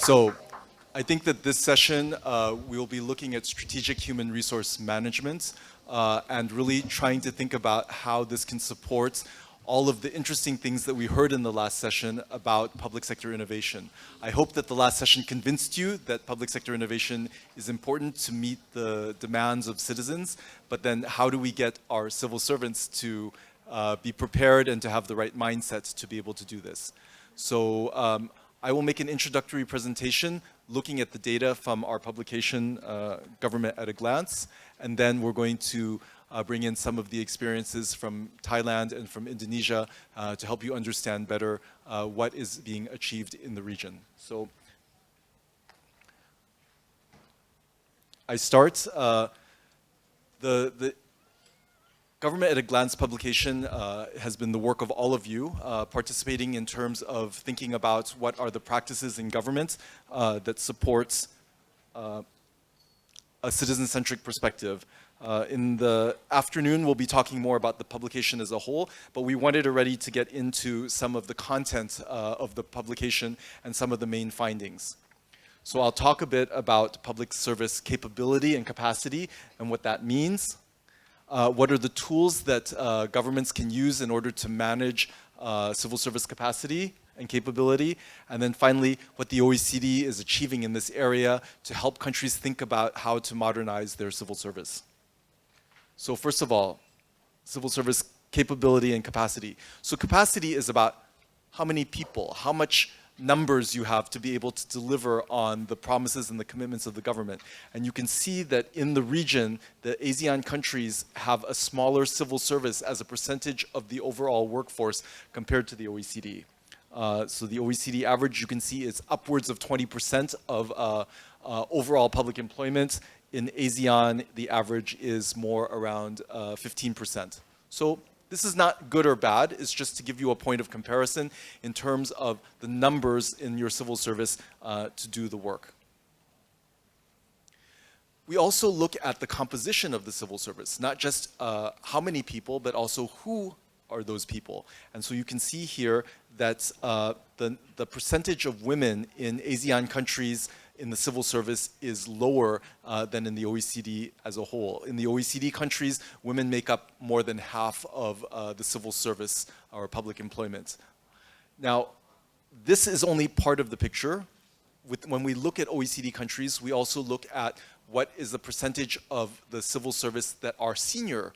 So I think that this session, we'll be looking at strategic human resource management and really trying to think about how this can support all of the interesting things that we heard in the last session about public sector innovation. I hope that the last session convinced you that public sector innovation is important to meet the demands of citizens, but then how do we get our civil servants to be prepared and to have the right mindset to be able to do this? So I will make an introductory presentation looking at the data from our publication, Government at a Glance, and then we're going to bring in some of the experiences from Thailand and from Indonesia to help you understand better what is being achieved in the region. So I start. The Government at a Glance publication has been the work of all of you, participating in terms of thinking about what are the practices in government that supports a citizen-centric perspective. In the afternoon, we'll be talking more about the publication as a whole, but we wanted already to get into some of the content of the publication and some of the main findings. So I'll talk a bit about public service capability and capacity and what that means. What are the tools that governments can use in order to manage civil service capacity and capability, and then finally what the OECD is achieving in this area to help countries think about how to modernize their civil service. So first of all, civil service capability and capacity. So capacity is about how many people, how much numbers you have to be able to deliver on the promises and the commitments of the government. And you can see that in the region, the ASEAN countries have a smaller civil service as a percentage of the overall workforce compared to the OECD. So the OECD average, you can see, is upwards of 20% of overall public employment. In ASEAN, the average is more around 15%. So this is not good or bad, it's just to give you a point of comparison in terms of the numbers in your civil service to do the work. We also look at the composition of the civil service, not just how many people, but also who are those people. And so you can see here that the percentage of women in ASEAN countries in the civil service is lower than in the OECD as a whole. In the OECD countries, women make up more than half of the civil service or public employment. Now, this is only part of the picture. When we look at OECD countries, we also look at what is the percentage of the civil service that are senior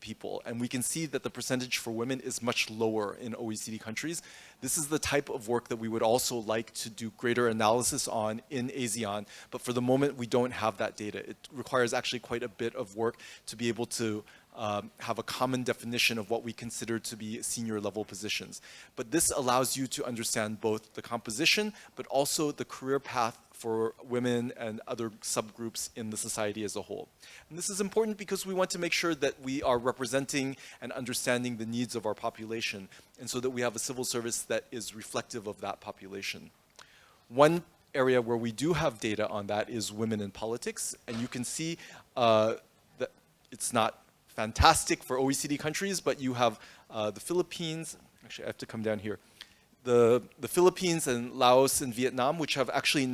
people, and we can see that the percentage for women is much lower in OECD countries. This is the type of work that we would also like to do greater analysis on in ASEAN, but for the moment we don't have that data. It requires actually quite a bit of work to be able to have a common definition of what we consider to be senior level positions. But this allows you to understand both the composition, but also the career path for women and other subgroups in the society as a whole. And this is important because we want to make sure that we are representing and understanding the needs of our population, and so that we have a civil service that is reflective of that population. One area where we do have data on that is women in politics, and you can see that it's not fantastic for OECD countries, but you have the Philippines, actually I have to come down here, the Philippines and Laos and Vietnam, which have actually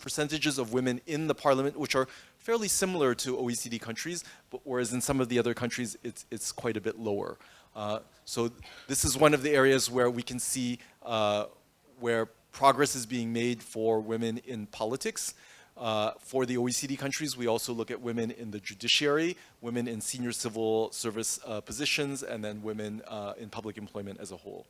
percentages of women in the parliament, which are fairly similar to OECD countries, but whereas in some of the other countries, it's quite a bit lower. So this is one of the areas where we can see where progress is being made for women in politics. For the OECD countries, we also look at women in the judiciary, women in senior civil service positions, and then women in public employment as a whole.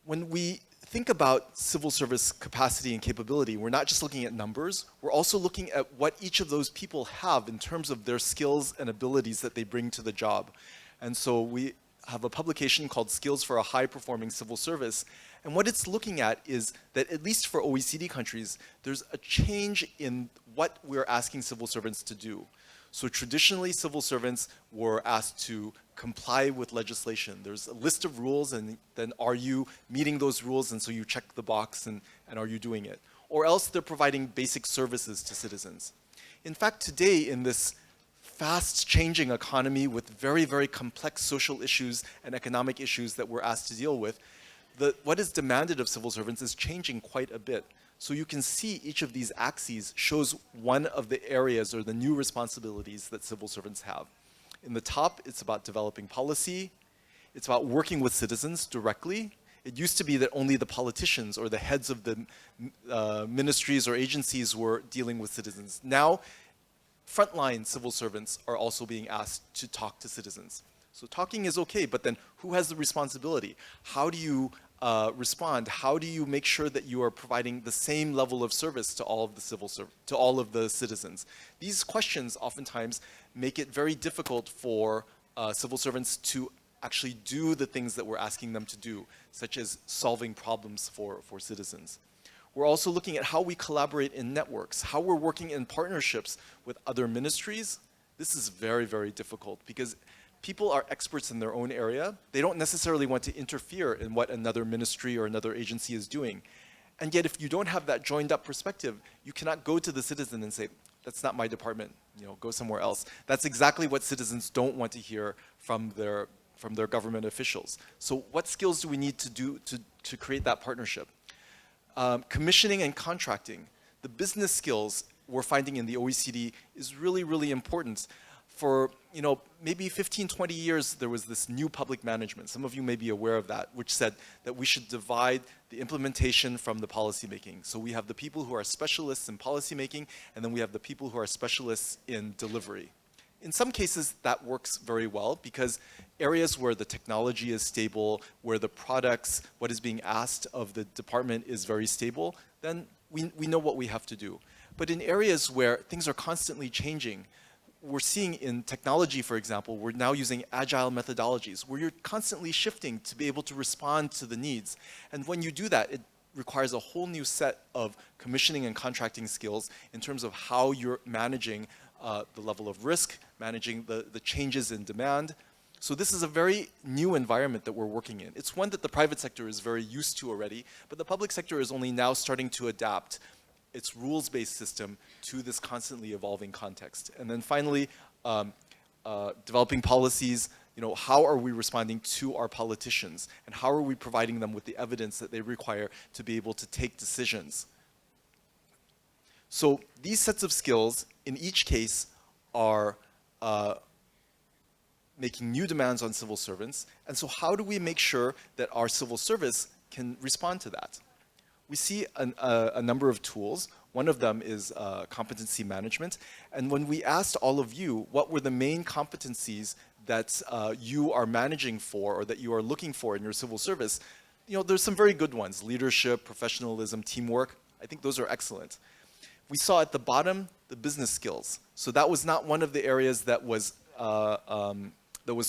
When we think about civil service capacity and capability, we're not just looking at numbers, we're also looking at what each of those people have in terms of their skills and abilities that they bring to the job. And so we have a publication called Skills for a High-Performing Civil Service. And what it's looking at is that, at least for OECD countries, there's a change in what we're asking civil servants to do. So traditionally, civil servants were asked to comply with legislation. There's a list of rules, and then are you meeting those rules? And so you check the box, and are you doing it? Or else they're providing basic services to citizens. In fact, today, in this fast-changing economy with very, very complex social issues and economic issues that we're asked to deal with, what is demanded of civil servants is changing quite a bit. So you can see each of these axes shows one of the areas or the new responsibilities that civil servants have. In the top, it's about developing policy. It's about working with citizens directly. It used to be that only the politicians or the heads of the ministries or agencies were dealing with citizens. Now, frontline civil servants are also being asked to talk to citizens. So talking is okay, but then who has the responsibility? How do you respond? How do you make sure that you are providing the same level of service to all of the citizens? These questions oftentimes make it very difficult for civil servants to actually do the things that we're asking them to do, such as solving problems for citizens. We're also looking at how we collaborate in networks, how we're working in partnerships with other ministries. This is very, very difficult because people are experts in their own area. They don't necessarily want to interfere in what another ministry or another agency is doing. And yet, if you don't have that joined up perspective, you cannot go to the citizen and say, that's not my department, go somewhere else. That's exactly what citizens don't want to hear from their government officials. So what skills do we need to do to create that partnership? Commissioning and contracting. The business skills we're finding in the OECD is really, really important. For maybe 15, 20 years, there was this new public management. Some of you may be aware of that, which said that we should divide the implementation from the policy making. So we have the people who are specialists in policy making, and then we have the people who are specialists in delivery. In some cases, that works very well because areas where the technology is stable, where the products, what is being asked of the department is very stable, then we know what we have to do. But in areas where things are constantly changing, we're seeing in technology, for example, we're now using agile methodologies where you're constantly shifting to be able to respond to the needs. And when you do that, it requires a whole new set of commissioning and contracting skills in terms of how you're managing the level of risk, managing the changes in demand. So this is a very new environment that we're working in. It's one that the private sector is very used to already, but the public sector is only now starting to adapt its rules-based system to this constantly evolving context. And then finally, developing policies. How are we responding to our politicians? And how are we providing them with the evidence that they require to be able to take decisions? So these sets of skills, in each case, are making new demands on civil servants. And so how do we make sure that our civil service can respond to that? We see a number of tools. One of them is competency management. And when we asked all of you what were the main competencies that you are managing for or that you are looking for in your civil service, there's some very good ones: leadership, professionalism, teamwork. I think those are excellent. We saw at the bottom the business skills. So that was not one of the areas that was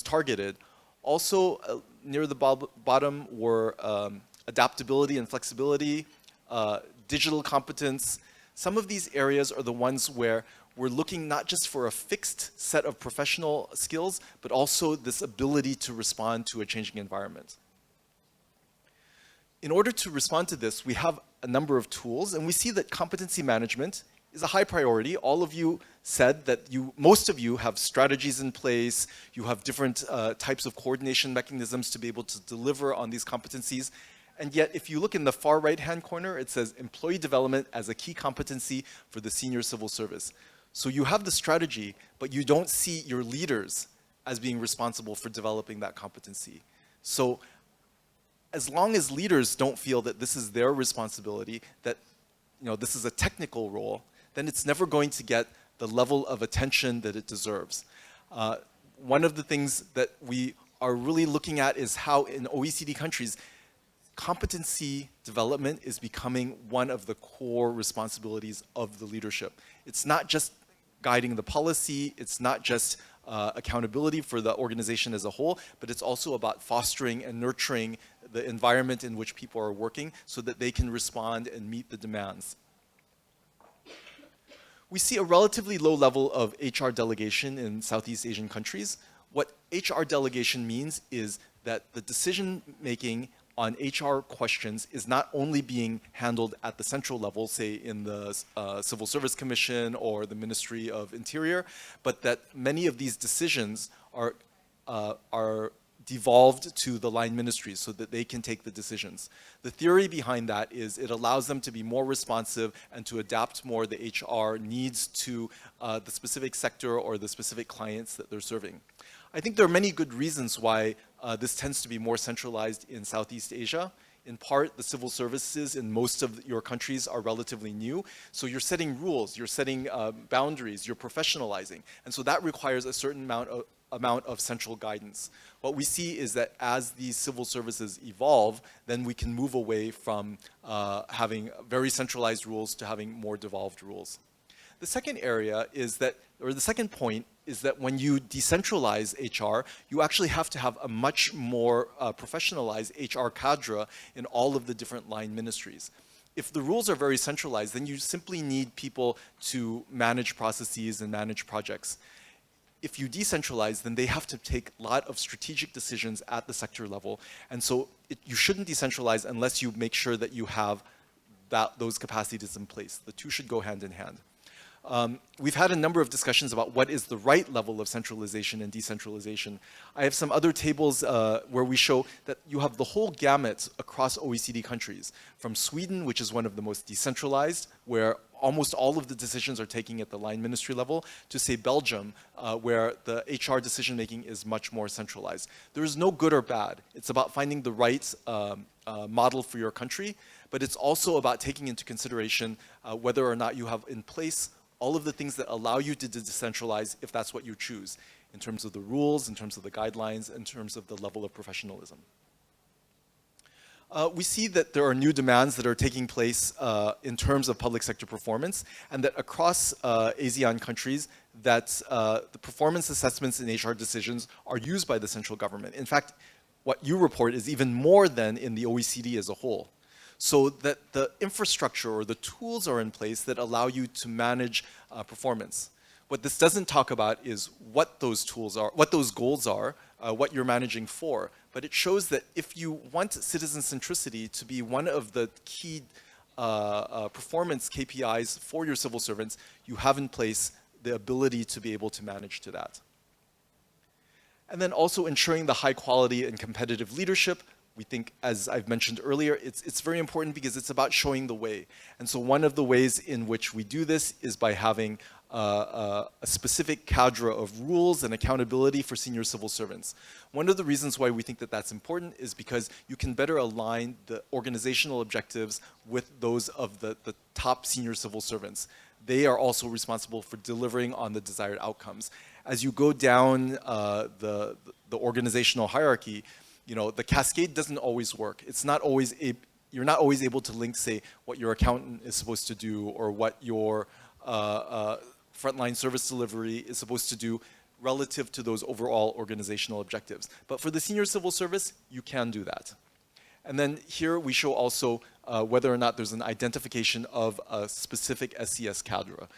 targeted. Also, near the bottom were adaptability and flexibility, digital competence. Some of these areas are the ones where we're looking not just for a fixed set of professional skills, but also this ability to respond to a changing environment. In order to respond to this, we have a number of tools, and we see that competency management is a high priority. All of you said that most of you have strategies in place, you have different types of coordination mechanisms to be able to deliver on these competencies. And yet, if you look in the far right-hand corner, it says employee development as a key competency for the senior civil service. So you have the strategy, but you don't see your leaders as being responsible for developing that competency. So as long as leaders don't feel that this is their responsibility, that this is a technical role, then it's never going to get the level of attention that it deserves. One of the things that we are really looking at is how in OECD countries, competency development is becoming one of the core responsibilities of the leadership. It's not just guiding the policy, it's not just accountability for the organization as a whole, but it's also about fostering and nurturing the environment in which people are working so that they can respond and meet the demands. We see a relatively low level of HR delegation in Southeast Asian countries. What HR delegation means is that the decision-making on HR questions is not only being handled at the central level, say in the Civil Service Commission or the Ministry of Interior, but that many of these decisions are devolved to the line ministries so that they can take the decisions. The theory behind that is it allows them to be more responsive and to adapt more the HR needs to the specific sector or the specific clients that they're serving. I think there are many good reasons why this tends to be more centralized in Southeast Asia. In part, the civil services in most of your countries are relatively new. So you're setting rules, you're setting boundaries, you're professionalizing. And so that requires a certain amount of central guidance. What we see is that as these civil services evolve, then we can move away from having very centralized rules to having more devolved rules. The second area is that, or the second point is that when you decentralize HR, you actually have to have a much more professionalized HR cadre in all of the different line ministries. If the rules are very centralized, then you simply need people to manage processes and manage projects. If you decentralize, then they have to take a lot of strategic decisions at the sector level. And so you shouldn't decentralize unless you make sure that you have those capacities in place. The two should go hand in hand. We've had a number of discussions about what is the right level of centralization and decentralization. I have some other tables where we show that you have the whole gamut across OECD countries, from Sweden, which is one of the most decentralized, where almost all of the decisions are taken at the line ministry level, to say Belgium, where the HR decision making is much more centralized. There is no good or bad. It's about finding the right model for your country, but it's also about taking into consideration whether or not you have in place all of the things that allow you to decentralize if that's what you choose, in terms of the rules, in terms of the guidelines, in terms of the level of professionalism. We see that there are new demands that are taking place in terms of public sector performance, and that across ASEAN countries, that the performance assessments in HR decisions are used by the central government. In fact, what you report is even more than in the OECD as a whole. So that the infrastructure or the tools are in place that allow you to manage performance. What this doesn't talk about is what those tools are, what those goals are, what you're managing for. But it shows that if you want citizen centricity to be one of the key performance KPIs for your civil servants, you have in place the ability to be able to manage to that. And then also ensuring the high quality and competitive leadership. We think, as I've mentioned earlier, it's very important because it's about showing the way. And so one of the ways in which we do this is by having a specific cadre of rules and accountability for senior civil servants. One of the reasons why we think that that's important is because you can better align the organizational objectives with those of the top senior civil servants. They are also responsible for delivering on the desired outcomes. As you go down the organizational hierarchy, you know, the cascade doesn't always work. It's not always you're not always able to link, say, what your accountant is supposed to do or what your frontline service delivery is supposed to do relative to those overall organizational objectives. But for the senior civil service, you can do that. And then here we show also whether or not there's an identification of a specific SCS cadre.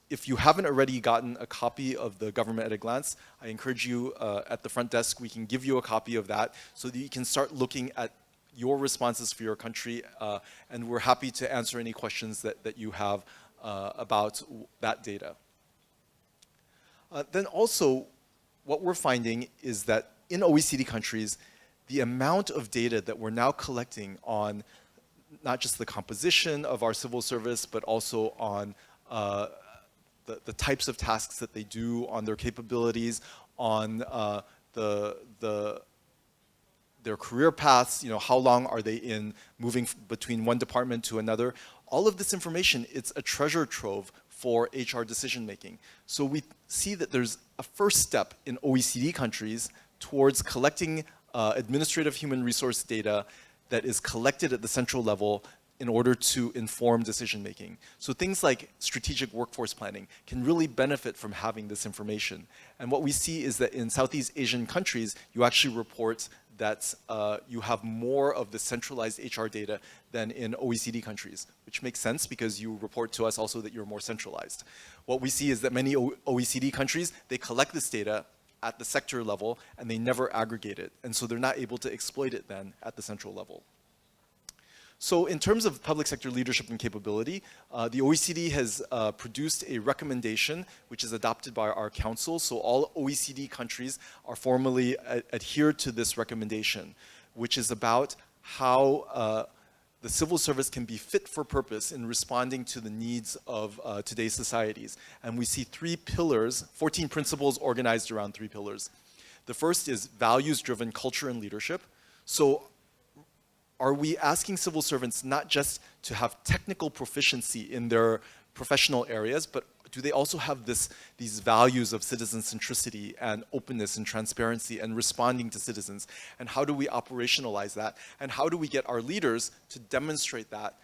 If you haven't already gotten a copy of the Government at a Glance, I encourage you at the front desk, we can give you a copy of that so that you can start looking at your responses for your country, and we're happy to answer any questions that you have about that data. Then also, what we're finding is that in OECD countries, the amount of data that we're now collecting on not just the composition of our civil service, but also on the types of tasks that they do, on their capabilities, on their career paths, you know, how long are they in moving between one department to another. All of this information, it's a treasure trove for HR decision making. So we see that there's a first step in OECD countries towards collecting administrative human resource data that is collected at the central level in order to inform decision making. So things like strategic workforce planning can really benefit from having this information. And what we see is that in Southeast Asian countries, you actually report that you have more of the centralized HR data than in OECD countries, which makes sense because you report to us also that you're more centralized. What we see is that many OECD countries, they collect this data at the sector level and they never aggregate it. And so they're not able to exploit it then at the central level. So in terms of public sector leadership and capability, the OECD has produced a recommendation which is adopted by our council. So all OECD countries are formally adhered to this recommendation, which is about how the civil service can be fit for purpose in responding to the needs of today's societies. And we see 3 pillars, 14 principles organized around 3 pillars. The first is values-driven culture and leadership. So are we asking civil servants not just to have technical proficiency in their professional areas, but do they also have these values of citizen centricity and openness and transparency and responding to citizens? And how do we operationalize that? And how do we get our leaders to demonstrate that,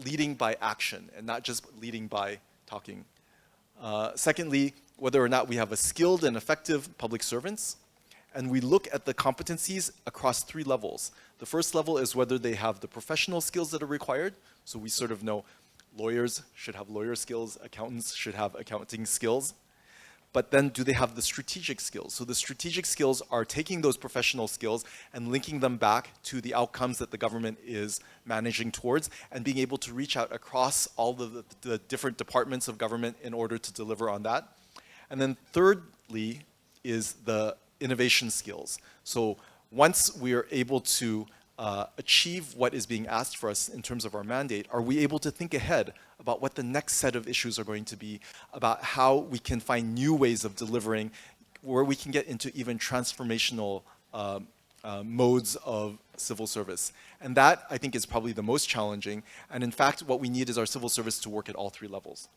leading by action and not just leading by talking? Secondly, whether or not we have a skilled and effective public servants. And we look at the competencies across 3 levels. The first level is whether they have the professional skills that are required. So we sort of know lawyers should have lawyer skills, accountants should have accounting skills. But then do they have the strategic skills? So the strategic skills are taking those professional skills and linking them back to the outcomes that the government is managing towards and being able to reach out across all the different departments of government in order to deliver on that. And then thirdly is the innovation skills. So once we are able to achieve what is being asked for us in terms of our mandate, are we able to think ahead about what the next set of issues are going to be, about how we can find new ways of delivering, where we can get into even transformational modes of civil service. And that, I think, is probably the most challenging. And in fact, what we need is our civil service to work at all 3 levels.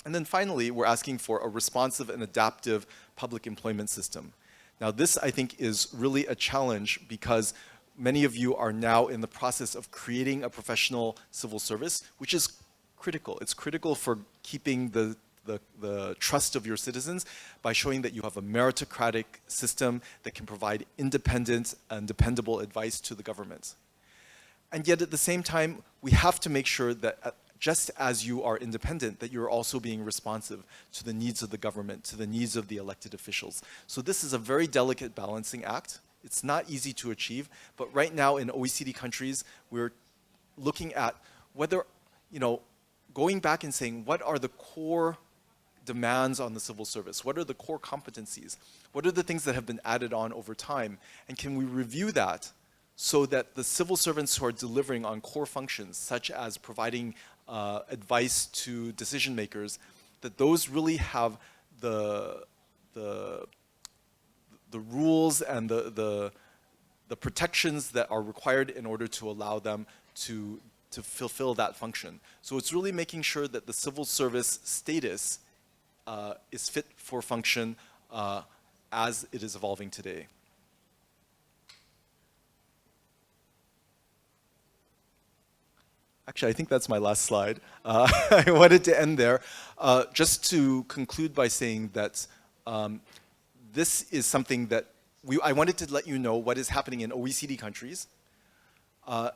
And then finally, we're asking for a responsive and adaptive public employment system. Now this, I think, is really a challenge because many of you are now in the process of creating a professional civil service, which is critical. It's critical for keeping the trust of your citizens by showing that you have a meritocratic system that can provide independent and dependable advice to the government. And yet at the same time, we have to make sure that just as you are independent, that you're also being responsive to the needs of the government, to the needs of the elected officials. So this is a very delicate balancing act. It's not easy to achieve, but right now in OECD countries, we're looking at whether, going back and saying, what are the core demands on the civil service? What are the core competencies? What are the things that have been added on over time? And can we review that so that the civil servants who are delivering on core functions, such as providing advice to decision makers, that those really have the rules and the protections that are required in order to allow them to fulfill that function. So it's really making sure that the civil service status is fit for function as it is evolving today. Actually, I think that's my last slide. I wanted to end there just to conclude by saying that this is something that I wanted to let you know what is happening in OECD countries.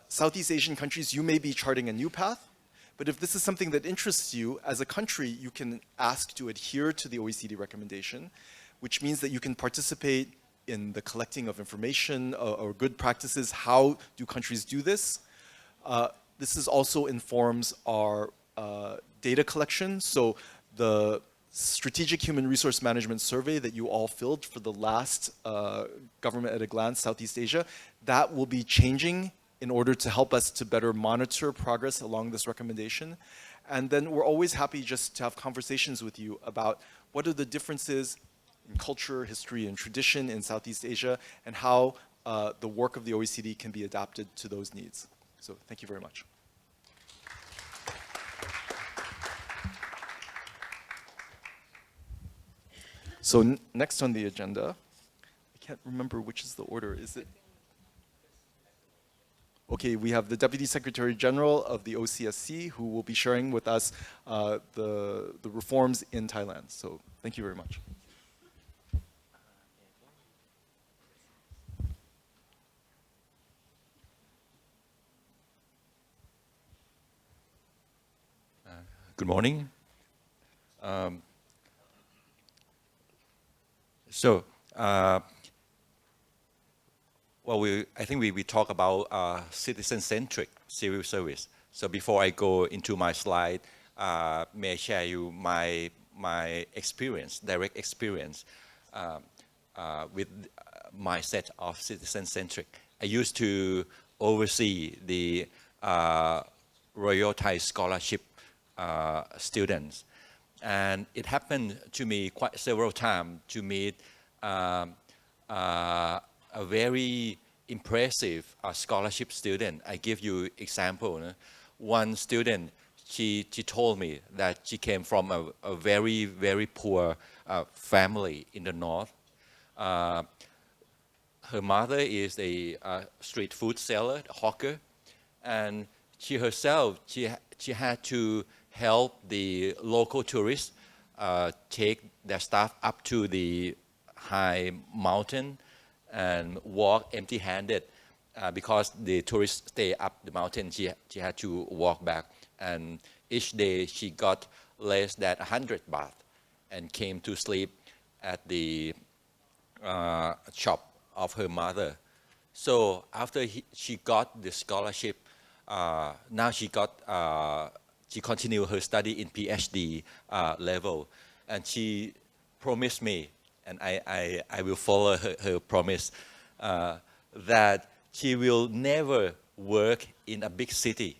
Southeast Asian countries, you may be charting a new path, but if this is something that interests you, as a country, you can ask to adhere to the OECD recommendation, which means that you can participate in the collecting of information or good practices. How do countries do this? This is also informs our data collection. So the Strategic Human Resource Management Survey that you all filled for the last Government at a Glance Southeast Asia, that will be changing in order to help us to better monitor progress along this recommendation. And then we're always happy just to have conversations with you about what are the differences in culture, history, and tradition in Southeast Asia, and how the work of the OECD can be adapted to those needs. So thank you very much. So next on the agenda, I can't remember which is the order. Is it? Okay, we have the Deputy Secretary General of the OCSC who will be sharing with us the reforms in Thailand. So thank you very much. Good morning. I think we talk about citizen-centric civil service. So before I go into my slide, may I share you my experience, direct experience with my set of citizen-centric. I used to oversee the Royal Thai Scholarship students, and it happened to me quite several times to meet a very impressive scholarship student. I give you example. One student, she told me that she came from a very poor family in the north. Her mother is a street food seller, hawker, and she herself, she had to help the local tourists take their stuff up to the high mountain and walk empty-handed because the tourists stay up the mountain. She had to walk back, and each day she got less than 100 baht and came to sleep at the shop of her mother. So after she got the scholarship, now she continued her study in PhD level, and she promised me, and I will follow her promise, that she will never work in a big city.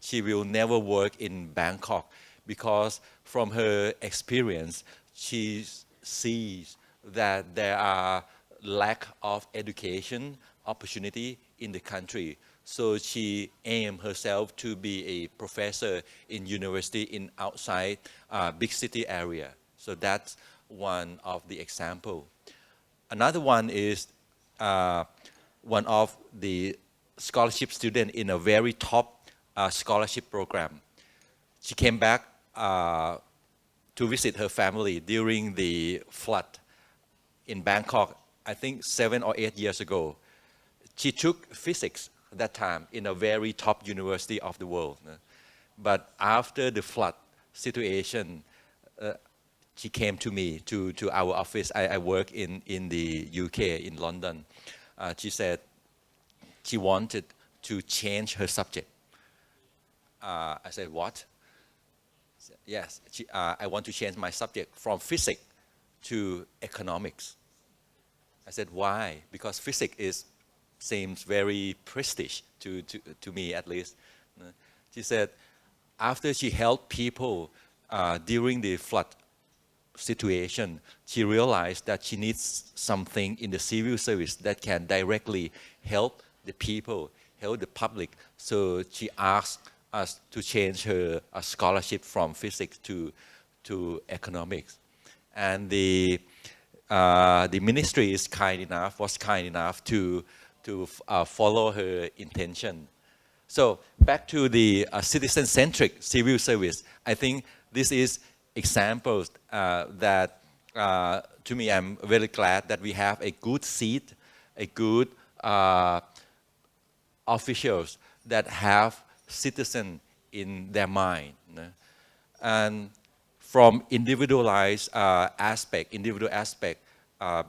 She will never work in Bangkok, because from her experience, she sees that there are lack of education opportunity in the country. So she aimed herself to be a professor in university in outside big city area. So that's one of the example. Another one is one of the scholarship student in a very top scholarship program. She came back to visit her family during the flood in Bangkok, I think 7 or 8 years ago. She took physics that time in a very top university of the world. But after the flood situation, she came to me, to our office. I work in the UK, in London. She said she wanted to change her subject. I said, what? Said, yes, I want to change my subject from physics to economics. I said, why? Because physics seems very prestige to me, at least. She said, after she helped people during the flood situation, she realized that she needs something in the civil service that can directly help the people, help the public. So she asked us to change her scholarship from physics to economics. And the ministry was kind enough to follow her intention. So back to the citizen-centric civil service, I think this is examples that to me, I'm very glad that we have a good seat, a good officials that have citizen in their mind. And from individualized individual aspect,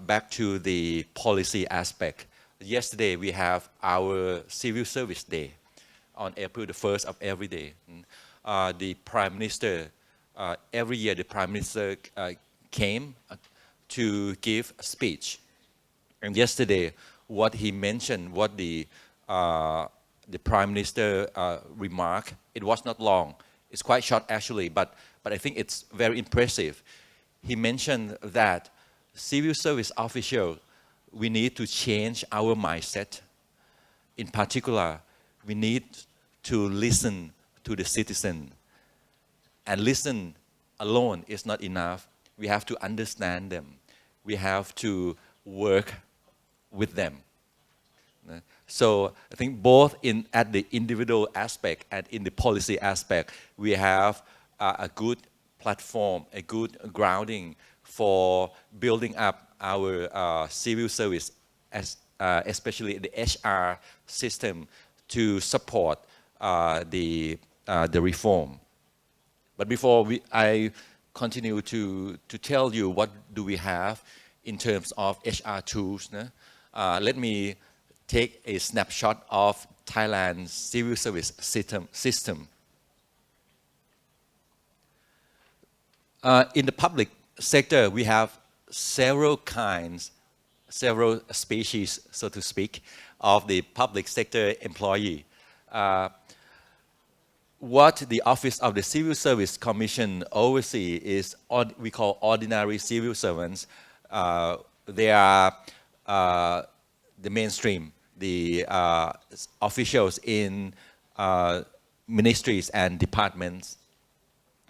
back to the policy aspect. Yesterday we have our Civil Service Day on April the 1st of every day. The Prime Minister, every year the Prime Minister came to give a speech. And yesterday, what he mentioned, what the Prime Minister remarked, it was not long. It's quite short actually, but I think it's very impressive. He mentioned that civil service officials, we need to change our mindset. In particular, we need to listen to the citizen. And listen alone is not enough. We have to understand them. We have to work with them. So I think both at the individual aspect and in the policy aspect, we have a good platform, a good grounding for building up our civil service, especially the HR system, to support the reform. But before I continue to tell you what do we have in terms of HR tools, let me take a snapshot of Thailand's civil service system. In the public sector, we have several kinds, several species, so to speak, of the public sector employee. What the Office of the Civil Service Commission oversees is we call ordinary civil servants. They are the mainstream, the officials in ministries and departments.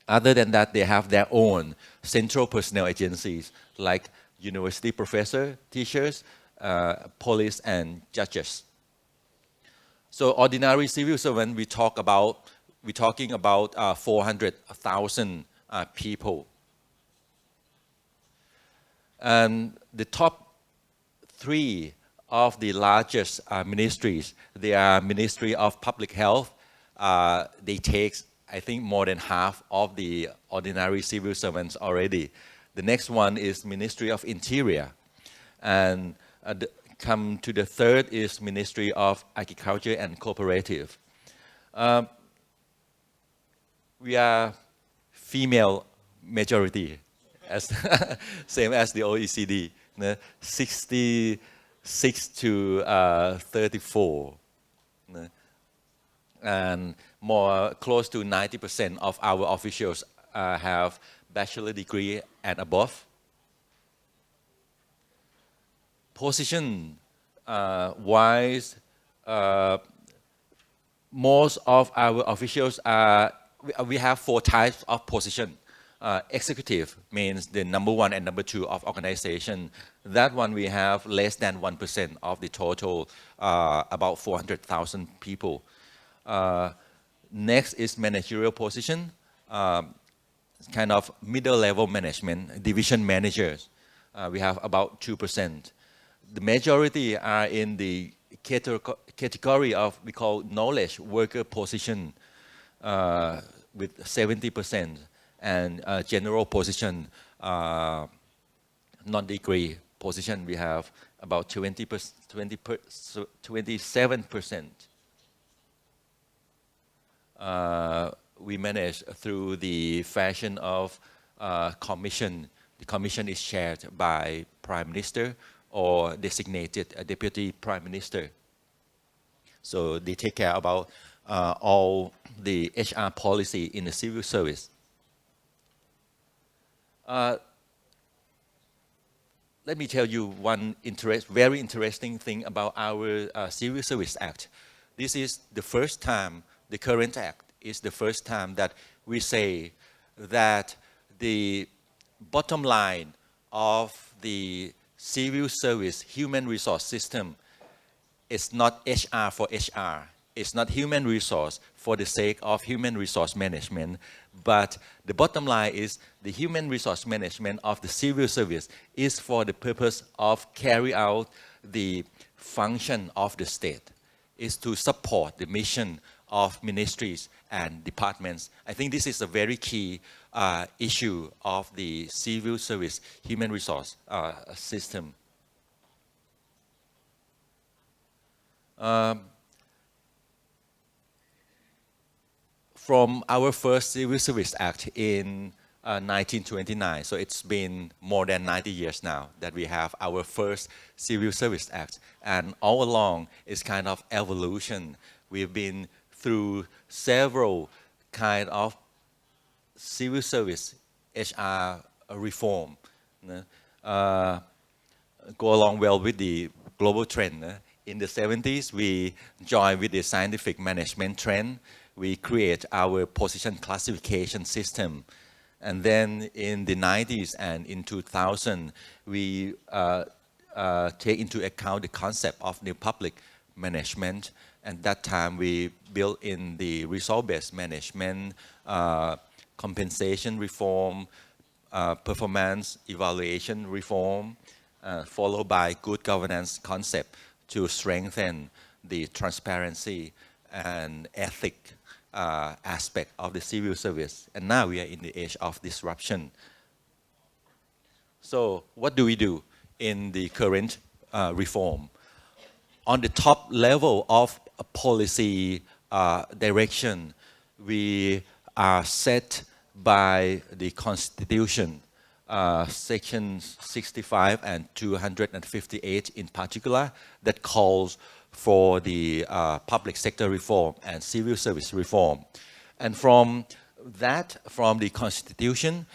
Other than that, they have their own central personnel agencies like university professors, teachers, police, and judges. So ordinary civil servant, we're talking about 400,000 people. And the top three of the largest ministries, they are Ministry of Public Health. They take, I think, more than half of the ordinary civil servants already. The next one is Ministry of Interior. And come to the third is Ministry of Agriculture and Cooperative. We are female majority, as same as the OECD, 66 to 34. And more close to 90% of our officials have bachelor degree and above. Position wise, most of our officials we have 4 types of position. Executive means the number 1 and number 2 of organization. That one we have less than 1% of the total, about 400,000 people. Next is managerial position, kind of middle level management, division managers. We have about 2%. The majority are in the category of we call knowledge worker position with 70%, and general position, non-degree position, we have about 27%. We manage through the fashion of commission. The commission is chaired by Prime Minister or designated Deputy Prime Minister. So they take care about all the HR policy in the civil service. Let me tell you one very interesting thing about our Civil Service Act. This is the first time, the current act is the first time that we say that the bottom line of the civil service human resource system is not HR for HR. It's not human resource for the sake of human resource management, but the bottom line is the human resource management of the civil service is for the purpose of carry out the function of the state, is to support the mission of ministries and departments. I think this is a very key issue of the civil service human resource system. From our first Civil Service Act in 1929, so it's been more than 90 years now that we have our first Civil Service Act, and all along it's kind of evolution. We've been through several kind of civil service HR reform, go along well with the global trend. In the 70s, we joined with the scientific management trend. We create our position classification system. And then in the 90s and in 2000, we take into account the concept of new public management. And that time we built in the result-based management, compensation reform, performance evaluation reform, followed by good governance concept to strengthen the transparency and ethic aspect of the civil service. And now we are in the age of disruption. So what do we do in the current reform? on the top level of policy direction, we are set by the Constitution, Section 65 and 258 in particular, that calls for the public sector reform and civil service reform. And from the Constitution,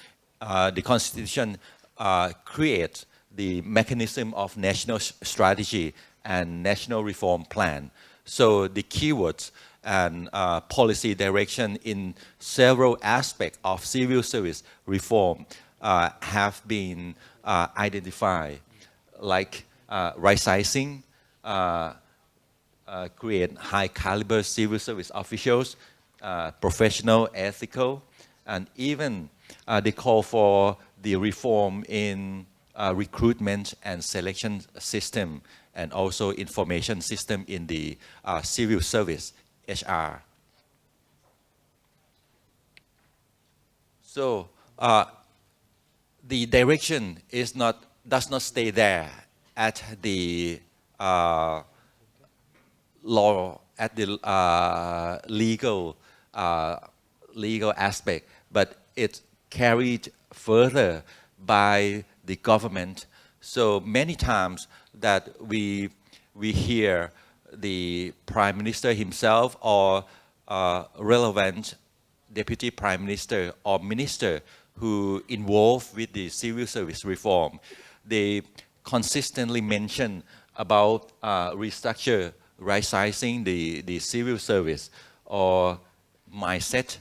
creates the mechanism of national strategy and national reform plan. So the keywords and policy direction in several aspects of civil service reform have been identified, like right sizing, create high caliber civil service officials, professional, ethical, and even they call for the reform in recruitment and selection system, and also information system in the civil service, HR. So the direction does not stay there at the law, at the legal aspect, but it's carried further by the government. So many times that we hear the Prime Minister himself or relevant Deputy Prime Minister or Minister who involved with the civil service reform, they consistently mention about restructure, right sizing the civil service, or mindset,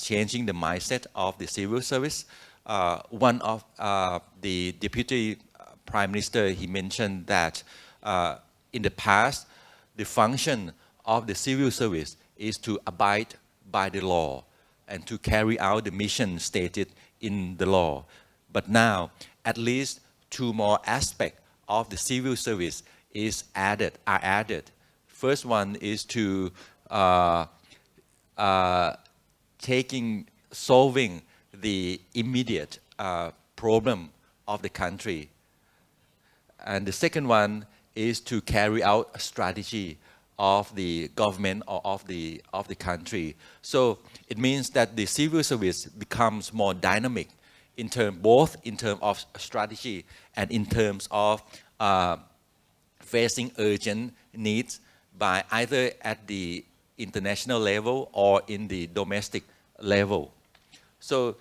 changing the mindset of the civil service. One of the Deputy Prime Minister, he mentioned that in the past, the function of the civil service is to abide by the law and to carry out the mission stated in the law. But now, at least two more aspects of the civil service are added. First one is to solving the immediate problem of the country. And the second one is to carry out a strategy of the government or of the country. So it means that the civil service becomes more dynamic both in terms of strategy and in terms of facing urgent needs by either at the international level or in the domestic level. So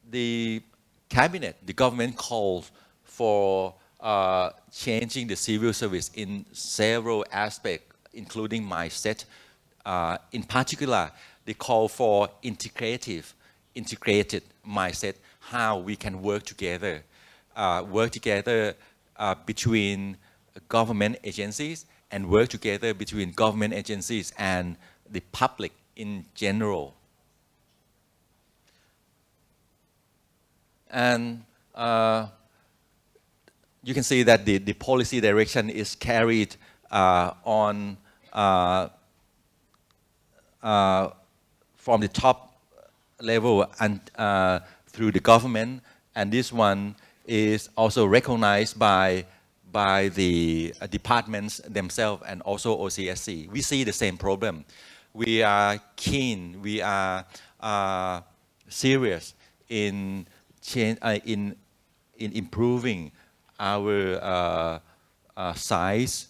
the cabinet, the government calls for changing the civil service in several aspects, including mindset. In particular, they call for integrated mindset, how we can work together between government agencies and work together between government agencies and the public in general. And you can see that the policy direction is carried on from the top level and through the government, and this one is also recognized by the departments themselves and also OCSC. We see the same problem. We are keen, we are serious in improving our size,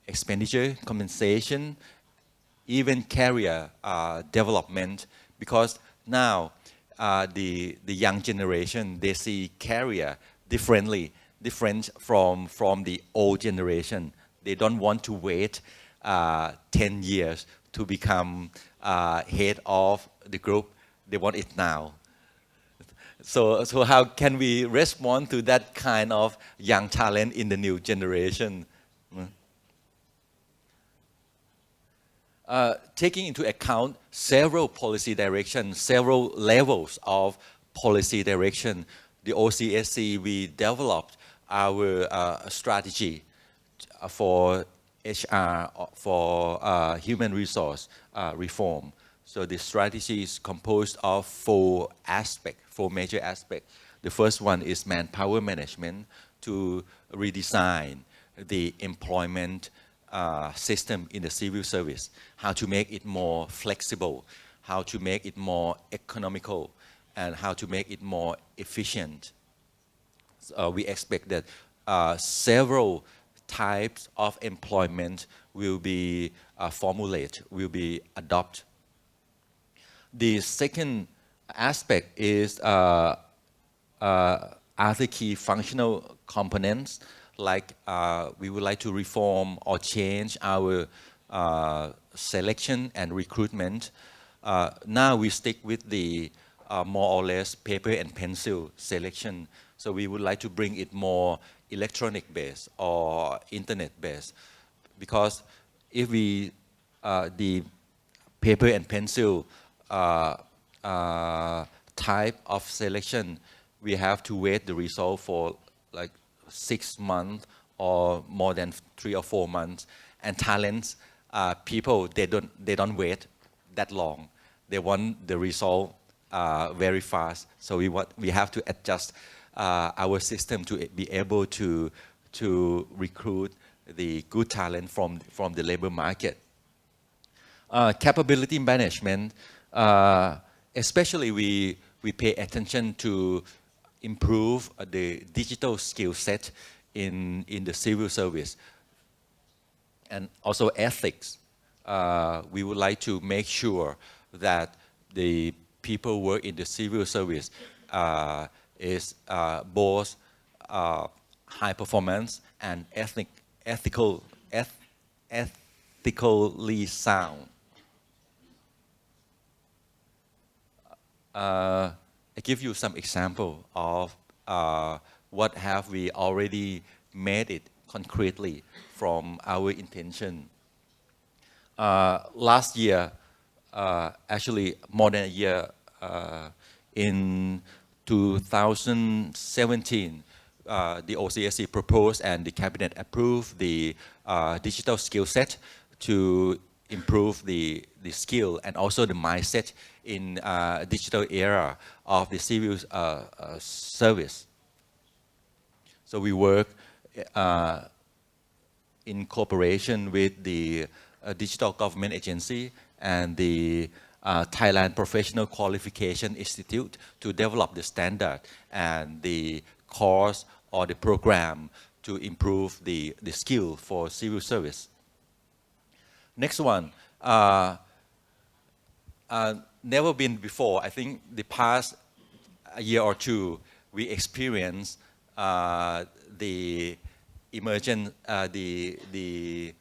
expenditure, compensation, even career development, because now the young generation, they see career different from the old generation. They don't want to wait 10 years to become head of the group. They want it now. So how can we respond to that kind of young talent in the new generation? Taking into account several policy directions, several levels of policy direction, the OCSC, we developed our strategy for HR, for human resource reform. So the strategy is composed of four major aspects. The first one is manpower management, to redesign the employment system in the civil service, how to make it more flexible, how to make it more economical, and how to make it more efficient. We expect that several types of employment will be formulated, will be adopted. The second aspect is other key functional components, like we would like to reform or change our selection and recruitment. Now we stick with the more or less paper and pencil selection. So we would like to bring it more electronic based or internet based, because if we the paper and pencil type of selection, we have to wait the result for like 6 months or more than 3 or 4 months. And talents, people, they don't wait that long. They want the result very fast. So we have to adjust our system to be able to recruit the good talent from the labor market. Capability management, especially we pay attention to improve the digital skill set in the civil service, and also ethics. We would like to make sure that the people work in the civil service is both high performance and ethically sound. I give you some example of what have we already made it concretely from our intention. Last year, actually more than a year, in 2017, the OCSC proposed and the cabinet approved the digital skill set to improve the skill and also the mindset in digital era of the civil service. So we work in cooperation with the Digital Government Agency and the Thailand Professional Qualification Institute to develop the standard and the course or the program to improve the skill for civil service. Next one, never been before. I think the past year or two, we experienced the emergent, the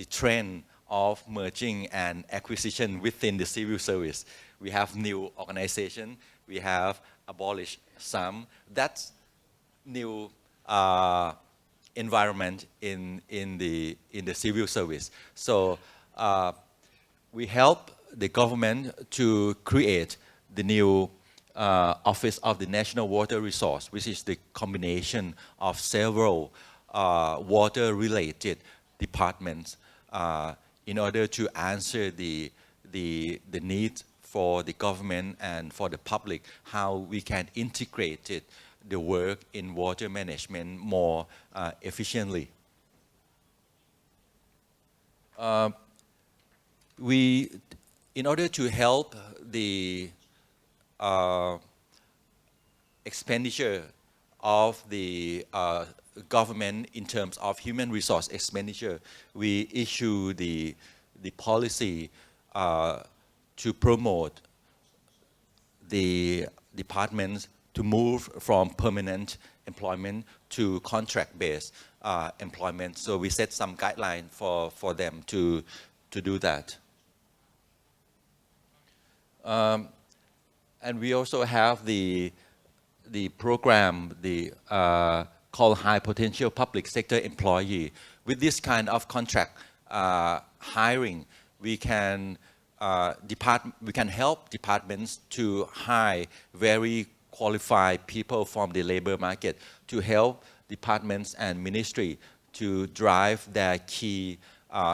trend of merging and acquisition within the civil service. We have new organization, we have abolished some. That's new environment in the civil service. So we help the government to create the new Office of the National Water Resource, which is the combination of several water-related departments in order to answer the needs for the government and for the public, how we can integrate it, the work in water management more efficiently. In order to help the expenditure of the government in terms of human resource expenditure, we issue the policy to promote the departments to move from permanent employment to contract-based employment. So we set some guidelines for them to do that. And we also have the program, called High Potential Public Sector Employee. With this kind of contract hiring, we can help departments to hire very qualified people from the labor market to help departments and ministry to drive their key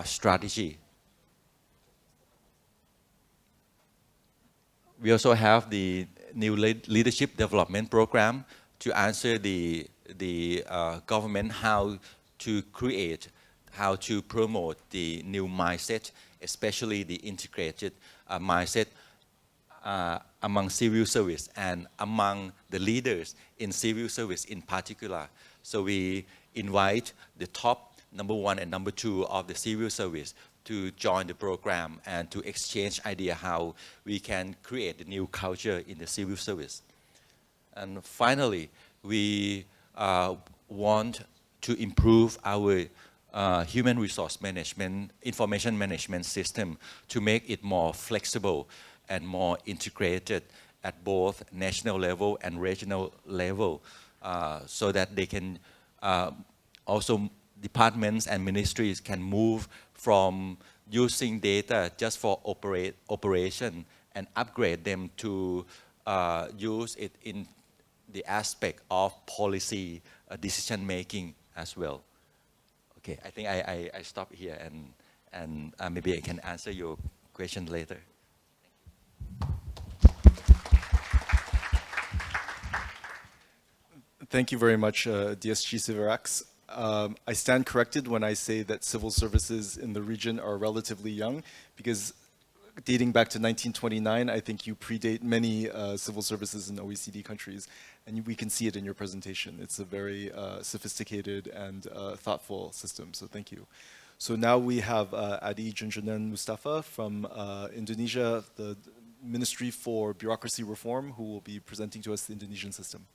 strategy. We also have the new leadership development program to answer the government how to create, how to promote the new mindset, especially the integrated mindset among civil service and among the leaders in civil service in particular. So we invite the top number 1 and number 2 of the civil service to join the program and to exchange idea how we can create a new culture in the civil service. And finally, we want to improve our human resource management, information management system to make it more flexible and more integrated at both national level and regional level, so that they can also departments and ministries can move from using data just for operation and upgrade them to use it in the aspect of policy decision making as well. Okay, I think I stop here and maybe I can answer your question later. Thank you very much, DSG Sivarax. I stand corrected when I say that civil services in the region are relatively young, because dating back to 1929, I think you predate many civil services in OECD countries, and we can see it in your presentation. It's a very sophisticated and thoughtful system, so thank you. So now we have Adi Junjunan Mustafa from Indonesia, the Ministry for Bureaucracy Reform, who will be presenting to us the Indonesian system.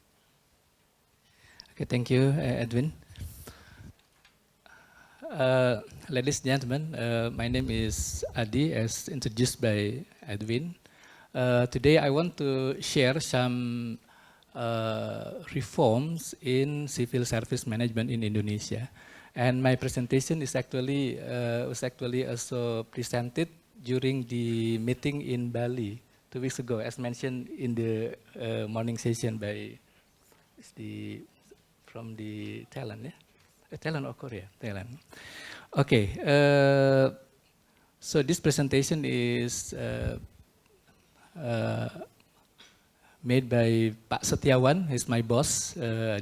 Okay, thank you, Edwin. Ladies and gentlemen, my name is Adi, as introduced by Edwin. Today I want to share some reforms in civil service management in Indonesia. And my presentation is actually was also presented during the meeting in Bali 2 weeks ago, as mentioned in the morning session by from the Thailand, yeah? Thailand or Korea? Thailand. Okay, so this presentation is made by Pak Setiawan, he's my boss,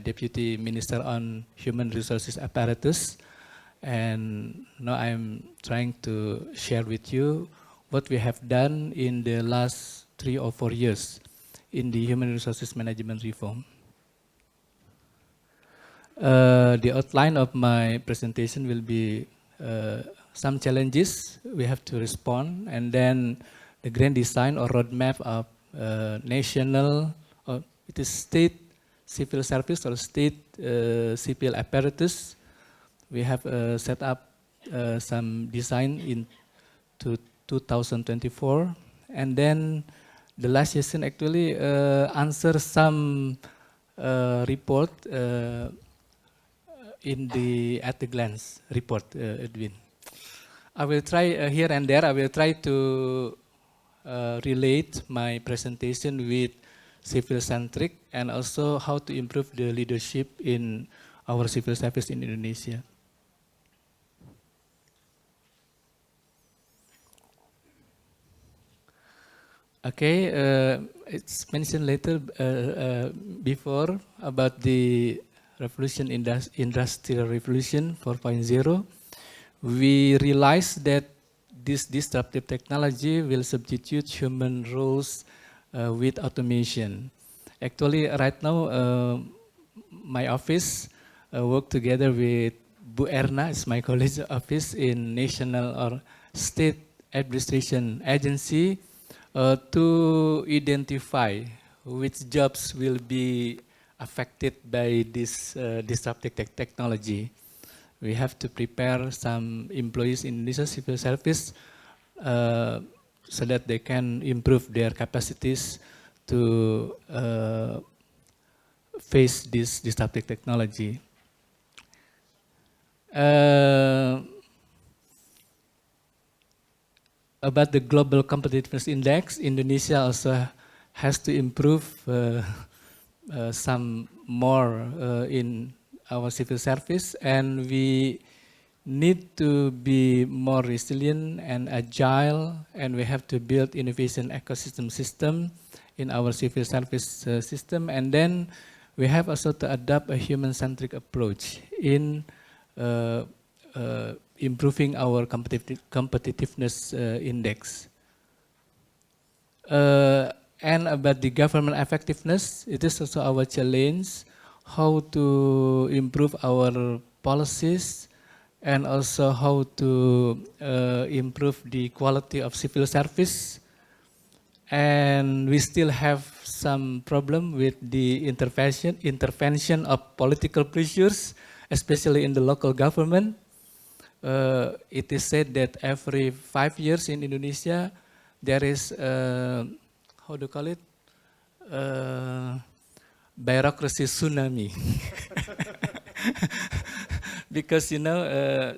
Deputy Minister on Human Resources Apparatus. And now I'm trying to share with you what we have done in the last 3 or 4 years in the human resources management reform. The outline of my presentation will be some challenges we have to respond, and then the grand design or roadmap of national, or it is state civil service or state civil apparatus. We have set up some design in 2024, and then the last session actually answer some report in the at the glance report, Edwin. I will try here and there. I will try to relate my presentation with civil-centric and also how to improve the leadership in our civil service in Indonesia. Okay, it's mentioned later before about the Industrial Revolution 4.0. We realized that this disruptive technology will substitute human roles with automation. Actually, right now, my office work together with Bu Erna, it's my colleague's office in National or State Administration Agency, to identify which jobs will be affected by this disruptive technology. We have to prepare some employees in this civil service so that they can improve their capacities to face this disruptive technology. About the Global Competitiveness Index, Indonesia also has to improve some more in our civil service, and we need to be more resilient and agile, and we have to build innovation ecosystem system in our civil service system, and then we have also to adopt a human-centric approach in uh, improving our competitiveness index. And about the government effectiveness, it is also our challenge how to improve our policies and also how to improve the quality of civil service. And we still have some problem with the intervention of political pressures, especially in the local government. It is said that every 5 years in Indonesia, there is, how do you call it? Bureaucracy tsunami. Because, you know,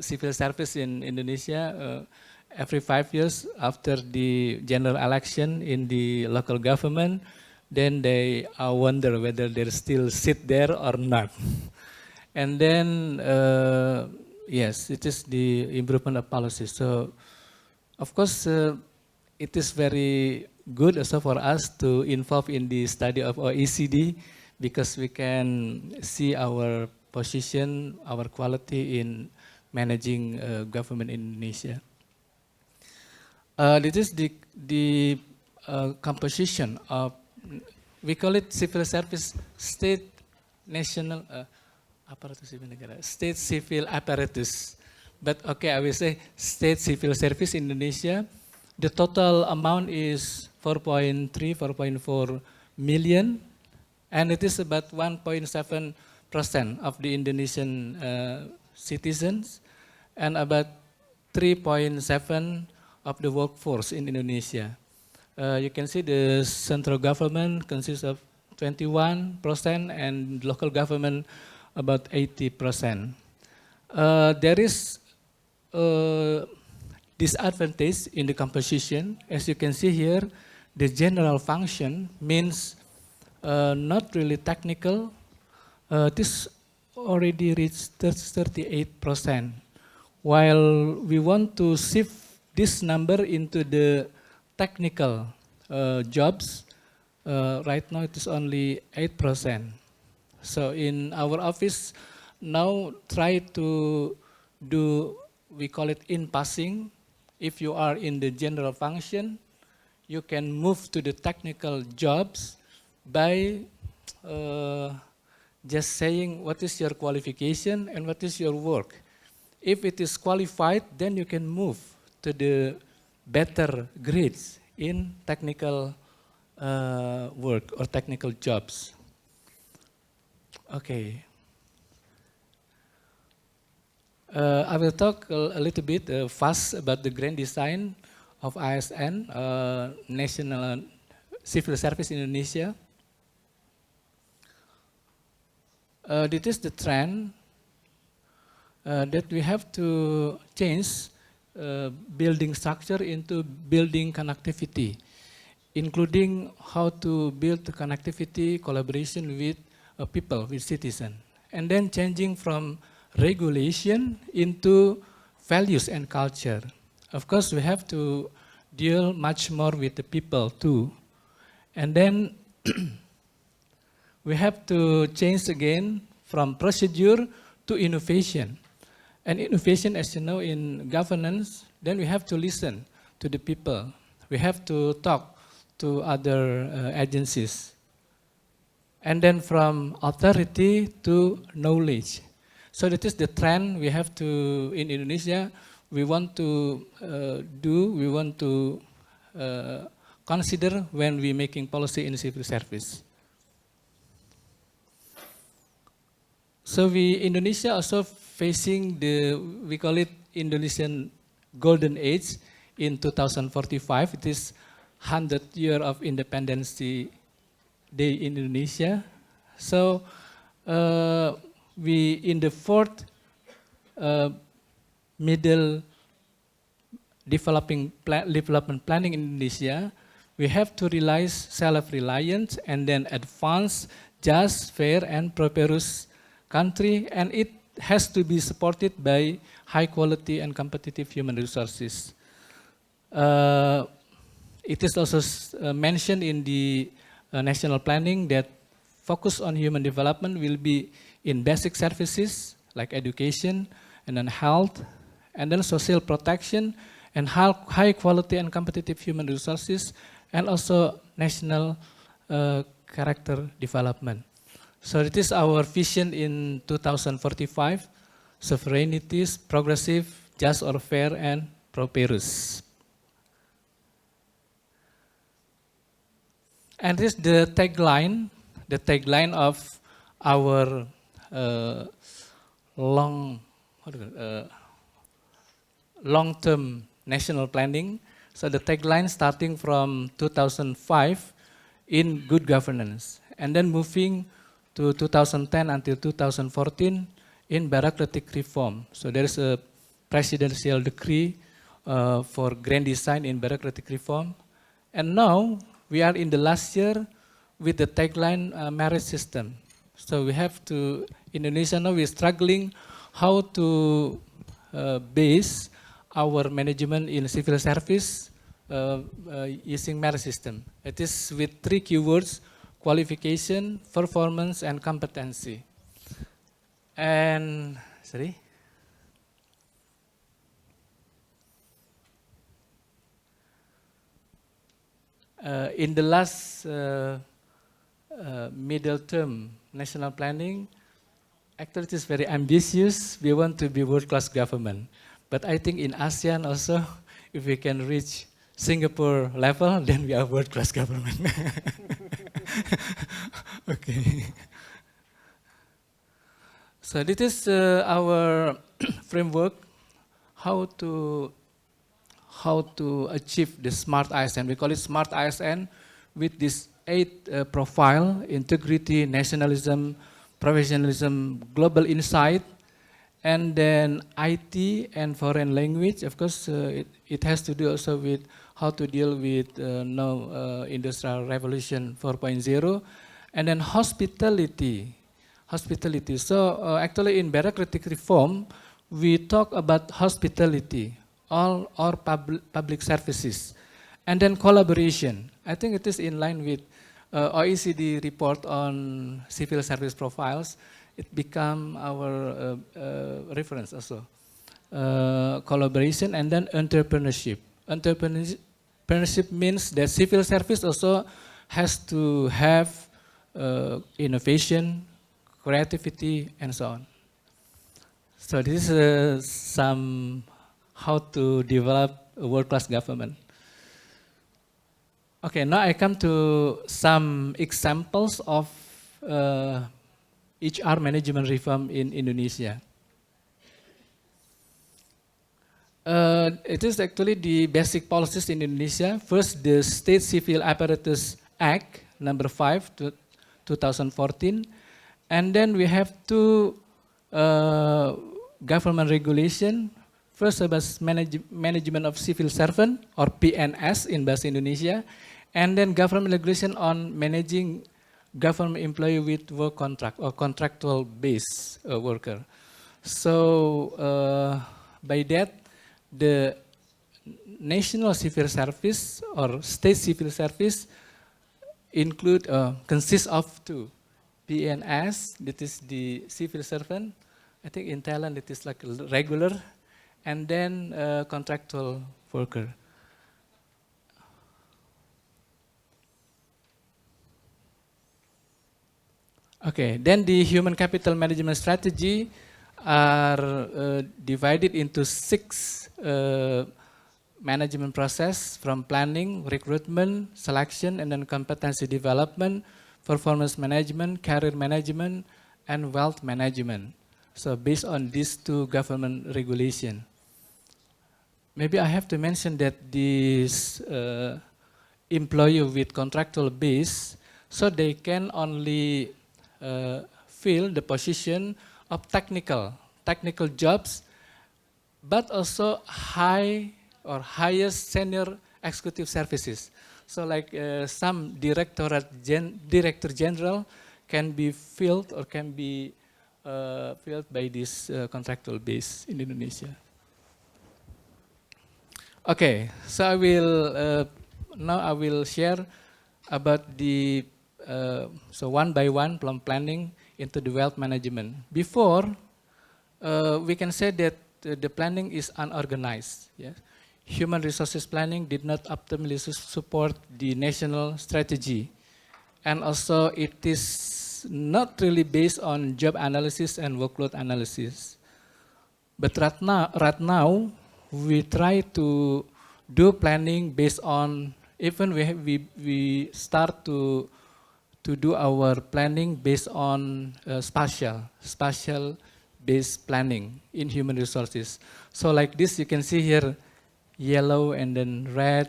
civil service in Indonesia, every 5 years after the general election in the local government, then they wonder whether they still sit there or not. And then, yes, it is the improvement of policy. So, of course, it is very good also for us to involve in the study of OECD because we can see our position, our quality in managing government in Indonesia. This is the composition of, we call it civil service, state national apparatus civil negara, state civil apparatus. But okay, I will say state civil service in Indonesia. The total amount is 4.3, 4.4 million, and it is about 1.7% of the Indonesian citizens, and about 3.7 of the workforce in Indonesia. You can see the central government consists of 21% and local government about 80%. There is disadvantage in the composition. As you can see here, the general function means not really technical. This already reached 38%. While we want to shift this number into the technical jobs, right now it is only 8%. So in our office now try to do, we call it in passing. If you are in the general function, you can move to the technical jobs by just saying what is your qualification and what is your work. If it is qualified, then you can move to the better grades in technical work or technical jobs. Okay. I will talk a little bit fast about the grand design of ASN, National Civil Service in Indonesia. This is the trend that we have to change building structure into building connectivity, including how to build the connectivity collaboration with people, with citizens, and then changing from regulation into values and culture. Of course, we have to deal much more with the people too. And then we have to change again from procedure to innovation. And innovation, as you know, in governance, then we have to listen to the people. We have to talk to other agencies. And then from authority to knowledge. So that is the trend we have to, in Indonesia, we want to we want to consider when we're making policy in civil service. So Indonesia also facing the, we call it Indonesian Golden Age in 2045. It is 100th year of Independence Day in Indonesia. So we, in the fourth middle development planning in Indonesia, we have to realize self-reliance and then advance just, fair, and prosperous country, and it has to be supported by high quality and competitive human resources. It is also mentioned in the national planning that focus on human development will be in basic services like education, and then health, and then social protection, and high quality and competitive human resources, and also national character development. So it is our vision in 2045, sovereignty, progressive, just or fair, and prosperous. And this is the tagline of our long-term national planning. So the tagline starting from 2005 in good governance, and then moving to 2010 until 2014 in bureaucratic reform. So there is a presidential decree for grand design in bureaucratic reform. And now we are in the last year with the tagline merit system. So we have to, in Indonesia now we're struggling how to base our management in civil service using merit system. It is with 3 keywords: qualification, performance, and competency. And, sorry? In the last middle term national planning, actually it is very ambitious. We want to be world-class government. But I think in ASEAN also, if we can reach Singapore level, then we are world-class government. Okay. So this is our framework, how to achieve the smart ISN. We call it smart ISN with this 8 profile: integrity, nationalism, professionalism, global insight, and then IT and foreign language. Of course, it has to do also with how to deal with now Industrial Revolution 4.0, and then hospitality. So actually in bureaucratic reform, we talk about hospitality, all public services, and then collaboration. I think it is in line with OECD report on civil service profiles. It become our reference also. Collaboration and then entrepreneurship. Entrepreneurship means that civil service also has to have innovation, creativity, and so on. So this is some how to develop a world-class government. Okay, now I come to some examples of HR management reform in Indonesia. It is actually the basic policies in Indonesia. First, the State Civil Apparatus Act, number 5, 2014. And then we have 2 government regulation. First about management of civil servant, or PNS in Bahasa Indonesia. And then government regulation on managing government employee with work contract or contractual base worker. So by that, the national civil service or state civil service consists of 2. PNS, that is the civil servant. I think in Thailand it is like regular, and then contractual worker. Okay, then the human capital management strategy are divided into 6 management process, from planning, recruitment, selection, and then competency development, performance management, career management, and wealth management. So based on these 2 government regulation. Maybe I have to mention that this employee with contractual base, so they can only fill the position of technical jobs, but also high or highest senior executive services. So like some director general can be filled or can be filled by this contractual base in Indonesia. Okay, so now I will share about the so one by one from planning into the wealth management. Before we can say that the planning is unorganized. Yes? Human resources planning did not optimally support the national strategy. And also it is not really based on job analysis and workload analysis. But right now we try to do planning based on, even we start to do our planning based on spatial based planning in human resources. So like this, you can see here, yellow and then red,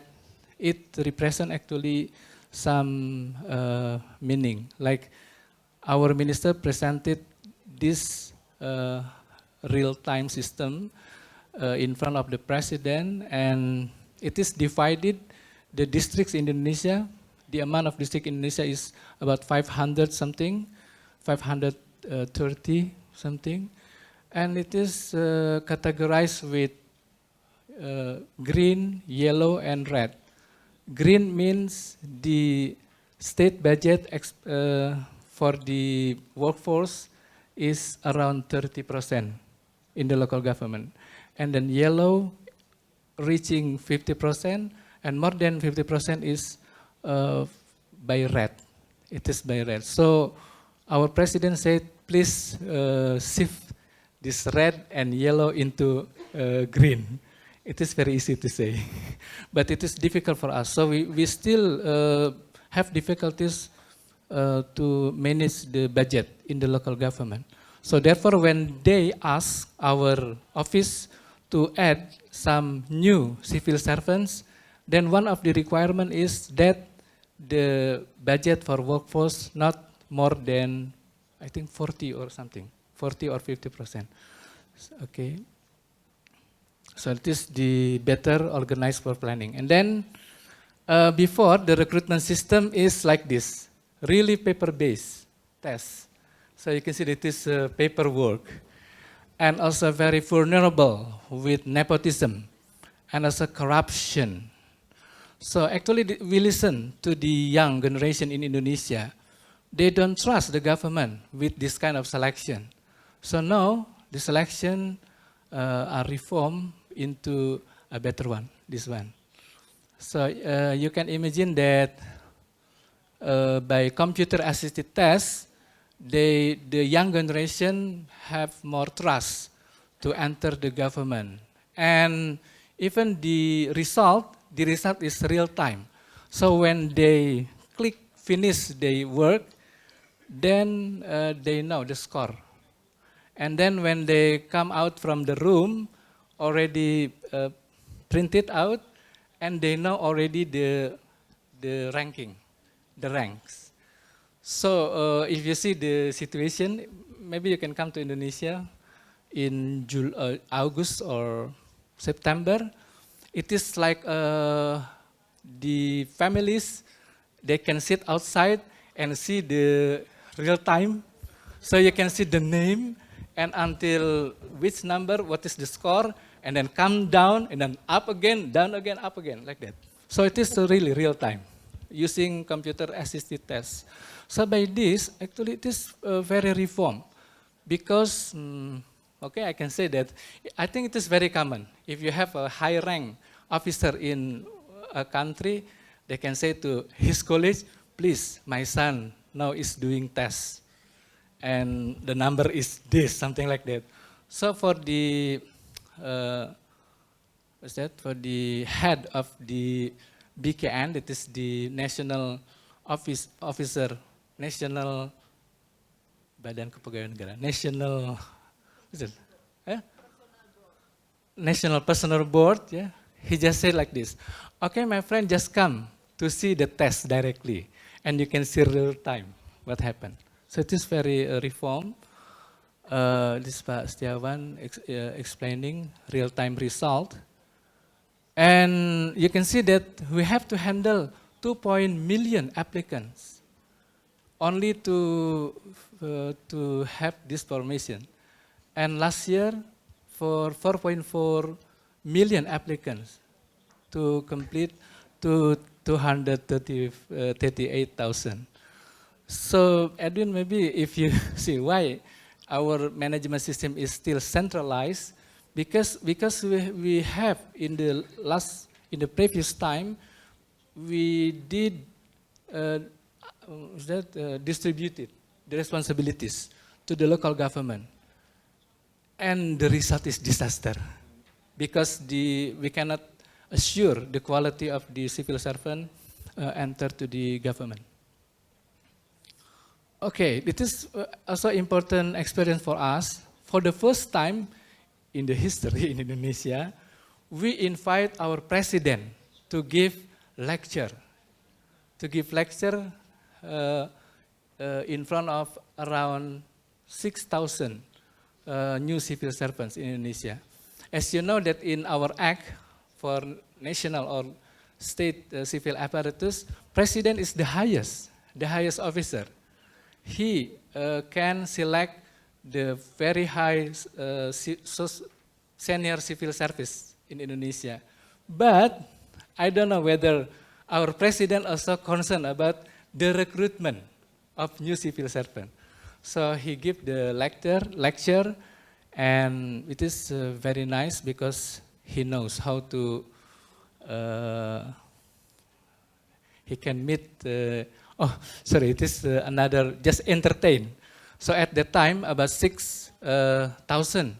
it represents actually some meaning. Like our minister presented this real-time system in front of the president, and it is divided, the districts in Indonesia, the amount of districts in Indonesia is about 500 something, 530 something, and it is categorized with green, yellow, and red. Green means the state budget for the workforce is around 30% in the local government. And then yellow reaching 50%, and more than 50% is by red. It is by red. So our president said, please shift this red and yellow into green. It is very easy to say, but it is difficult for us. So we still have difficulties to manage the budget in the local government. So therefore, when they ask our office to add some new civil servants, then one of the requirement is that the budget for workforce not more than, I think 40 or something, 40 or 50%. Okay. So it is the better organized for planning. And then before, the recruitment system is like this, really paper-based tests. So you can see that it is paperwork, and also very vulnerable with nepotism and also corruption. So actually we listen to the young generation in Indonesia. They don't trust the government with this kind of selection. So now the selection are reformed into a better one, this one. So you can imagine that by computer-assisted tests, the young generation have more trust to enter the government. And even the result is real time. So when they click finish their work, then they know the score. And then when they come out from the room, already printed out, and they know already the ranking, the ranks. So if you see the situation, maybe you can come to Indonesia in August or September. It is like the families, they can sit outside and see the real time. So you can see the name and until which number, what is the score, and then come down and then up again, down again, up again, like that. So it is really real time using computer-assisted tests. So by this, actually it is very reform because, okay, I can say that I think it is very common. If you have a high rank officer in a country, they can say to his college, please, my son now is doing tests, and the number is this, something like that. So for the, what's that? For the head of the BKN, that is the National Officer, National Badan Kepegawaian Negara, National, what's it? National Personal Board, yeah. He just said like this, okay, my friend, just come to see the test directly, and you can see real time what happened. So it is very reform. This Pak Setiawan explaining real-time result. And you can see that we have to handle 2 million applicants only to have this formation. And last year, for 4.4 million applicants to complete to 238,000. So Edwin, maybe if you see why our management system is still centralized because we have in the previous time we did distributed the responsibilities to the local government, and the result is disaster because we cannot assure the quality of the civil servant enter to the government. Okay, it is also important experience for us. For the first time in the history in Indonesia, we invite our president to give lecture, in front of around 6,000 new civil servants in Indonesia. As you know that in our act for national or state civil apparatus, president is the highest officer. He can select the very high senior civil service in Indonesia. But I don't know whether our president also concerned about the recruitment of new civil servant. So he give the lecture, and it is very nice because he knows how to, he can meet, it is another, just entertain. So at that time, about 6,000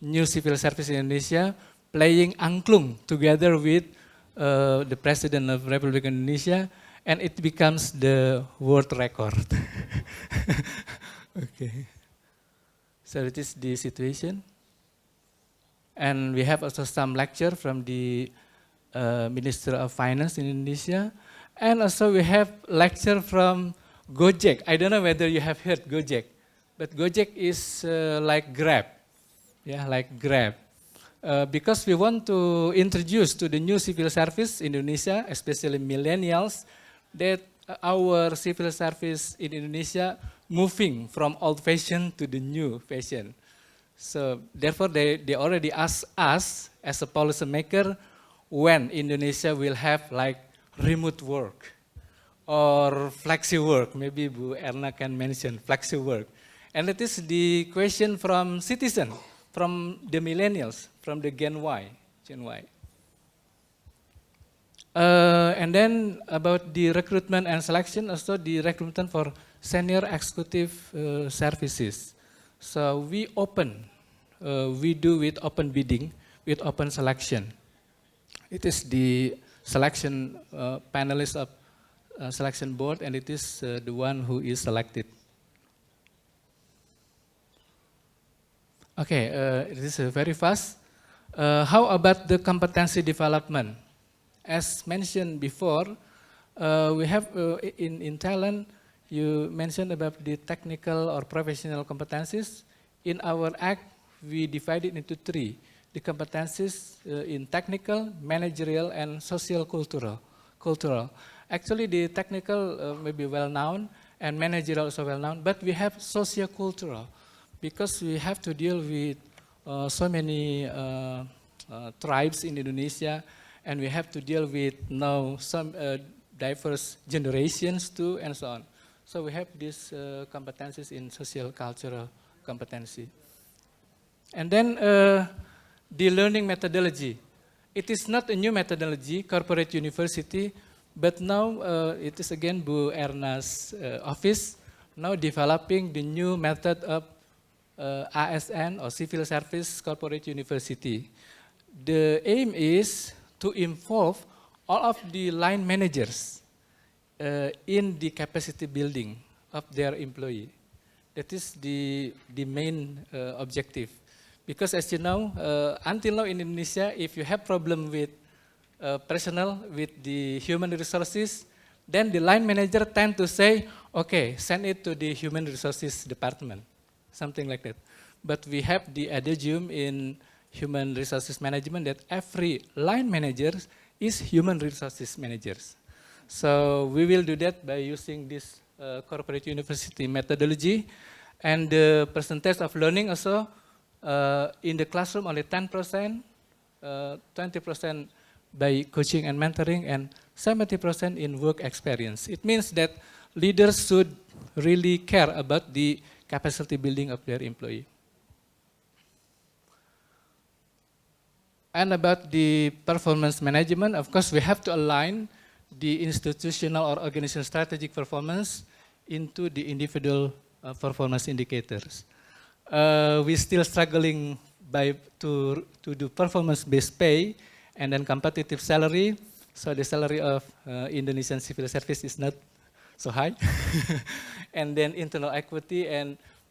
new civil service in Indonesia playing angklung together with the President of Republic of Indonesia, and it becomes the world record. Okay. So it is the situation. And we have also some lecture from the Minister of Finance in Indonesia. And also we have lecture from Gojek. I don't know whether you have heard Gojek, but Gojek is like Grab. Yeah, like Grab. Because we want to introduce to the new civil service in Indonesia, especially millennials, that our civil service in Indonesia moving from old fashion to the new fashion. So therefore they already asked us as a policymaker when Indonesia will have like remote work or flexi work. Maybe Bu Erna can mention flexi work. And that is the question from citizen, from the millennials, from the Gen Y. And then about the recruitment and selection, also the recruitment for senior executive services. So we do with open bidding, with open selection. It is the selection panelist of selection board, and it is the one who is selected. Okay, it is very fast. How about the competency development? As mentioned before, we have in Thailand, you mentioned about the technical or professional competencies. In our act, we divide it into three. The competencies in technical, managerial, and social cultural. Actually, the technical may be well known, and managerial also well known, but we have socio-cultural, because we have to deal with so many tribes in Indonesia, and we have to deal with now some diverse generations too, and so on. So we have these competencies in social cultural competency. And then the learning methodology. It is not a new methodology, corporate university, but now it is again Bu Erna's office, now developing the new method of ASN or Civil Service Corporate University. The aim is to involve all of the line managers in the capacity building of their employee. That is the main objective. Because as you know, until now in Indonesia, if you have problem with personnel, with the human resources, then the line manager tend to say, okay, send it to the human resources department, something like that. But we have the adagium in human resources management that every line manager is human resources managers. So we will do that by using this corporate university methodology, and the percentage of learning also in the classroom only 10%, 20% by coaching and mentoring, and 70% in work experience. It means that leaders should really care about the capacity building of their employee. And about the performance management, of course, we have to align the institutional or organizational strategic performance into the individual performance indicators. We're still struggling to do performance-based pay and then competitive salary. So the salary of Indonesian civil service is not so high. And then internal equity,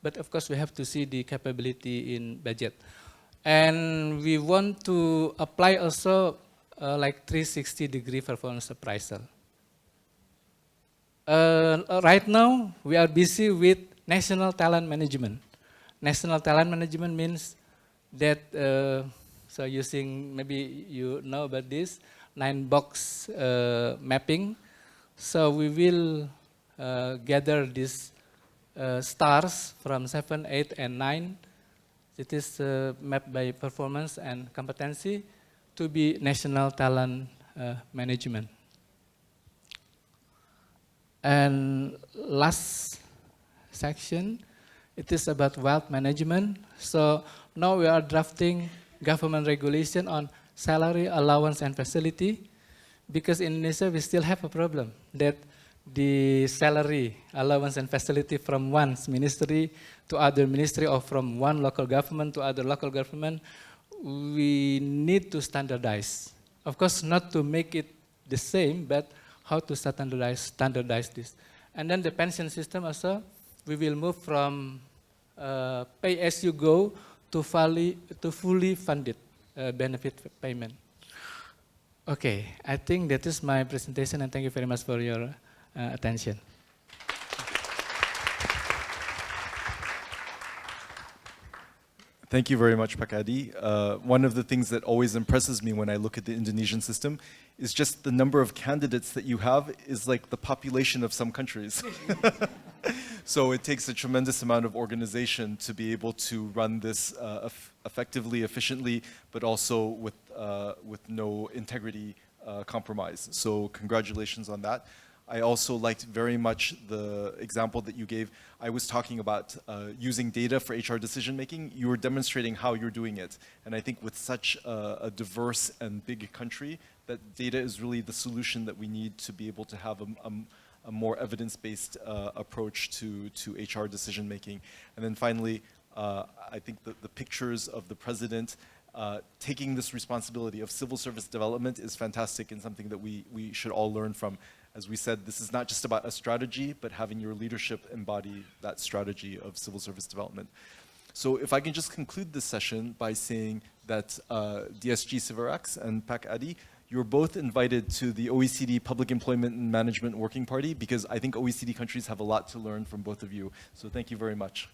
but of course we have to see the capability in budget. And we want to apply also like 360-degree performance appraisal. Right now, we are busy with national talent management. National talent management means that, so using, maybe you know about this, 9-box mapping. So we will gather these stars from 7, 8, and 9. It is mapped by performance and competency to be national talent management. And last section, it is about wealth management. So now we are drafting government regulation on salary, allowance, and facility, because in Indonesia we still have a problem that the salary, allowance, and facility from one ministry to other ministry, or from one local government to other local government, we need to standardize. Of course, not to make it the same, but how to standardize this. And then the pension system also, we will move from pay as you go to fully funded benefit payment. Okay, I think that is my presentation, and thank you very much for your attention. Thank you very much, Pak Adi. One of the things that always impresses me when I look at the Indonesian system is just the number of candidates that you have is like the population of some countries. So it takes a tremendous amount of organization to be able to run this effectively, efficiently, but also with no integrity compromise. So congratulations on that. I also liked very much the example that you gave. I was talking about using data for HR decision making. You were demonstrating how you're doing it. And I think with such a diverse and big country, that data is really the solution that we need to be able to have a more evidence-based approach to HR decision making. And then finally, I think the pictures of the president taking this responsibility of civil service development is fantastic and something that we should all learn from. As we said, this is not just about a strategy, but having your leadership embody that strategy of civil service development. So if I can just conclude this session by saying that DSG Sivarax and Pak Adi, you're both invited to the OECD Public Employment and Management Working Party, because I think OECD countries have a lot to learn from both of you. So thank you very much.